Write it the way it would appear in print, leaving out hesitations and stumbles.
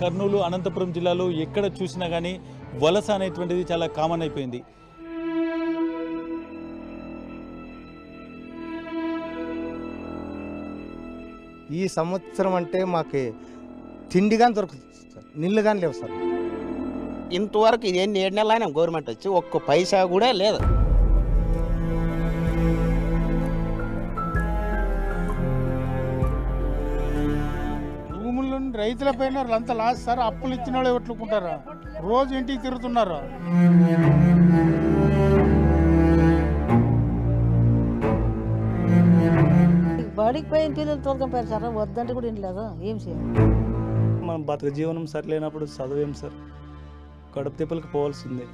కర్నూలు, అనంతపురం జిల్లాలో ఎక్కడ చూసినా కానీ వలస అనేటువంటిది చాలా కామన్ అయిపోయింది. ఈ సంవత్సరం అంటే మాకు తిండి కానీ దొరుకుతుంది సార్, నీళ్ళు కానీ లేవు సార్. ఇంతవరకు ఇది 7 నెలలు అయినా గవర్నమెంట్ వచ్చి ఒక్క పైసా కూడా లేదు. భూముల రైతుల పైన అంత లాస్ సార్. అప్పులు ఇచ్చిన వాళ్ళు ఎట్లుకుంటారా, రోజు ఇంటికి తిరుగుతున్నారు. బడికి పోయిన పిల్లలు తోలుకొని సార్, వద్దంటే కూడా ఇంట్లేదు. ఏం చేయాలి? మనం బతుక జీవనం సరిలేనప్పుడు చదివేం సార్, కడుపు తిప్పలకి పోవాల్సిందే.